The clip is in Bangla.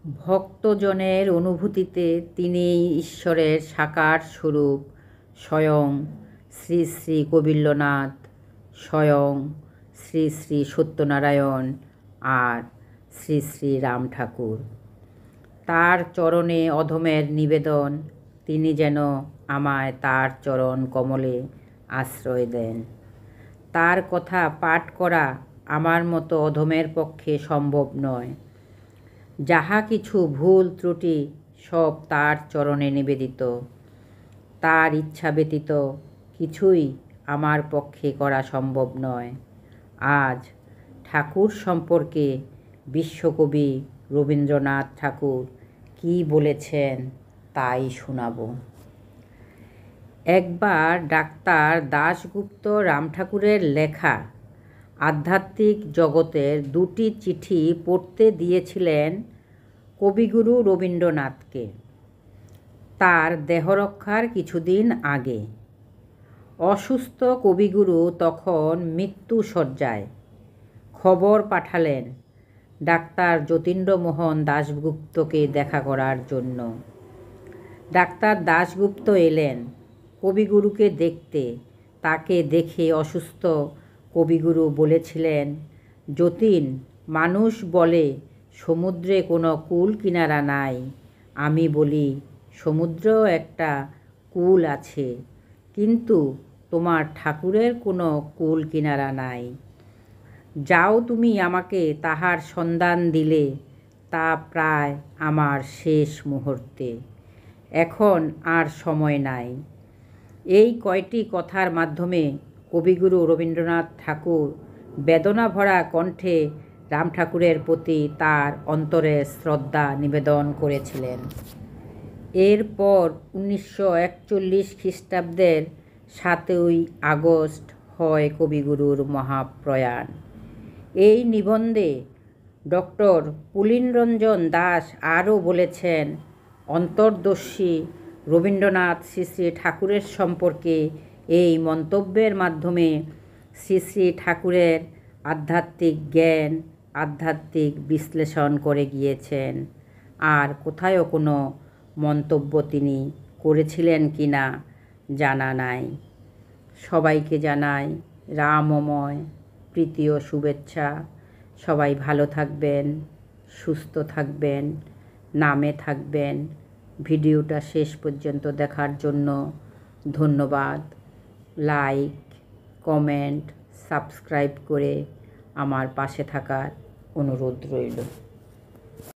ভক্তজনের অনুভূতিতে তিনি ঈশ্বরের সাকার স্বরূপ, স্বয়ং শ্রী শ্রী কবীন্দ্রনাথ, স্বয়ং শ্রী শ্রী সত্যনারায়ণ আর শ্রী শ্রী রাম ঠাকুর। তার চরণে অধমের নিবেদন, তিনি যেন আমায় তার চরণ কমলে আশ্রয় দেন। তার কথা পাঠ করা আমার মতো অধমের পক্ষে সম্ভব নয়। যাহা কিছু ভুল ত্রুটি সব তার চরণে নিবেদিত। তার ইচ্ছা ব্যতীত কিছুই আমার পক্ষে করা সম্ভব নয়। আজ ঠাকুর সম্পর্কে বিশ্বকবি রবীন্দ্রনাথ ঠাকুর কী বলেছেন তাই শোনাব। একবার ডাক্তার দাশগুপ্ত রাম ঠাকুরের লেখা আধ্যাত্মিক জগতের 2টি চিঠি পড়তে দিয়েছিলেন কবিগুরু রবীন্দ্রনাথকে তার দেহরক্ষার কিছুদিন আগে। অসুস্থ কবিগুরু তখন মৃত্যুশয্যায়। খবর পাঠালেন ডাক্তার যতীন্দ্রমোহন দাশগুপ্তকে দেখা করার জন্য। ডাক্তার দাশগুপ্ত এলেন কবিগুরুকে দেখতে। তাকে দেখে অসুস্থ কবিগুরু বলেছিলেন, যতীন, মানুষ বলে সমুদ্রে কোনো কূল কিনারা নাই। আমি বলি সমুদ্রেও একটা কূল আছে, কিন্তু তোমার ঠাকুরের কোনো কূল কিনারা নাই। যাও তুমি আমাকে তাহার সন্ধান দিলে, তা প্রায় আমার শেষ মুহূর্তে। এখন আর সময় নাই। এই কয়টি কথার মাধ্যমে কবিগুরু রবীন্দ্রনাথ ঠাকুর বেদনাভরা কণ্ঠে রাম ঠাকুরের প্রতি তার অন্তরের শ্রদ্ধা নিবেদন করেছিলেন। এরপর 1941 খ্রিস্টাব্দের 7ই আগস্ট হয় কবিগুরুর মহাপ্রয়াণ। এই নিবন্ধে ডক্টর পুলিনরঞ্জন দাস আরও বলেছেন, অন্তর্দর্শী রবীন্দ্রনাথ শ্রী শ্রী ঠাকুরের সম্পর্কে এই মন্তব্যের মাধ্যমে শ্রী শ্রী ঠাকুরের আধ্যাত্মিক জ্ঞান, আধ্যাত্মিক বিশ্লেষণ করে গিয়েছেন। আর কোথাও কোনো মন্তব্য তিনি করেছিলেন কি না জানা নাই। সবাইকে জানাই রামময় প্রীতি ও শুভেচ্ছা। সবাই ভালো থাকবেন, সুস্থ থাকবেন, নামে থাকবেন। ভিডিওটা শেষ পর্যন্ত দেখার জন্য ধন্যবাদ। লাইক, কমেন্ট, সাবস্ক্রাইব করে আমার পাশে থাকার অনুরোধ রইল।